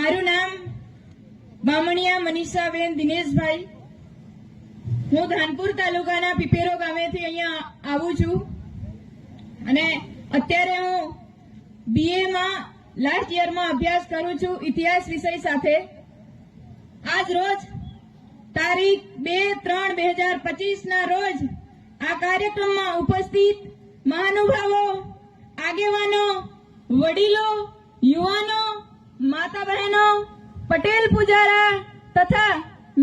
મારું નામ બામણિયા મનીષાબેન દિનેશભાઈ. હું ધાનપુર તાલુકાના પીપેરો ગામેથી અહીંયા આવું છું અને અત્યારે હું બીએમાં લાસ્ટ યરમાં અભ્યાસ કરું છું ઇતિહાસ વિષય સાથે. આજ રોજ તારીખ 2/3/2025 ના રોજ આ કાર્યક્રમમાં ઉપસ્થિત મહાનુભાવો, આગેવાનો, વડીલો, યુવાનો, માતા બહેનો, પટેલ પૂજારા તથા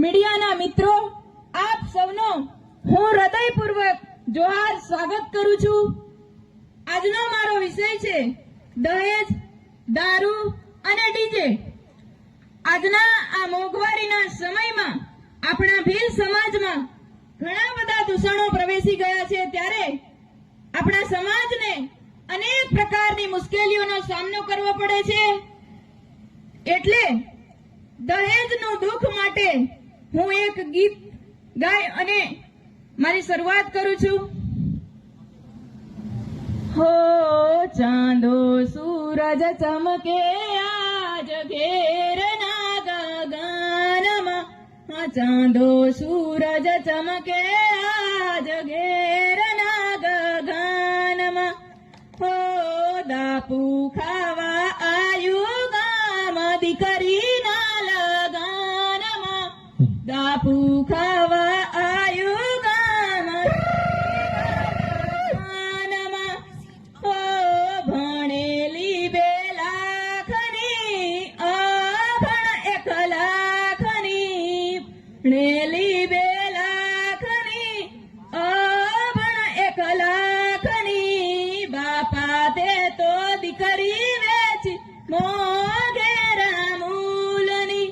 મીડિયાના મિત્રો, આપ સૌનો હું હૃદયપૂર્વક જોહાર સ્વાગત કરું છું. આજનો મારો વિષય છે દહેજ, દારૂ અને ડીજે. આજના આ મોંઘવારીના સમયમાં આપણા ભીલ સમાજમાં ઘણા બધા દૂષણો પ્રવેશી ગયા છે, ત્યારે આપણા સમાજને અનેક પ્રકારની મુશ્કેલીઓનો સામનો કરવો પડે છે. એટલે દહેજનું દુઃખ માટે હું એક ગીત ગાય અને મારી શરૂઆત કરું છું. હો ચાંદો સૂરજ ચમકે આજ ઘેરના ગગનમાં, ચાંદો સૂરજ ચમકે આજ ઘેરના ગગનમાં, હો દાપુ ખાવા આયુ ગામ દીકરીના લગનમાં, દાપુ ખાવા આયુ ગામ લગનમાં, હો ભણેલી 2 લાખની અભણ 1 લાખની, ભણેલી 2 લાખની અભણ 1 લાખની, બાપા તે તો દીકરી વેચી મોંઘેરા મૂલની,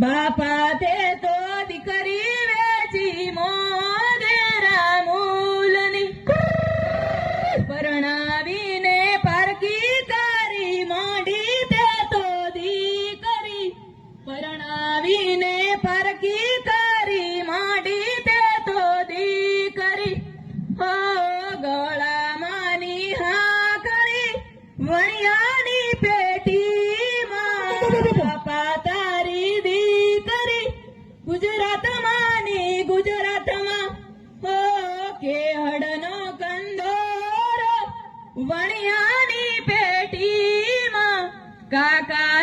બાપા તે તો દીકરી વેચી મોંઘેરા મૂલની, પરણાવીને પારકી કરી મોઢી તે તો દીકરી, પરણાવીને પારકી કરી મોઢી તે તો દીકરી, હો ગળામાંની હાકરી વણિયાની પેટીમાં, બાપા તારી દીકરી ગુજરાતમાંની ગુજરાતમાં, હો કેહડનો કંદોરો વણિયાની પેટીમાં, કાકા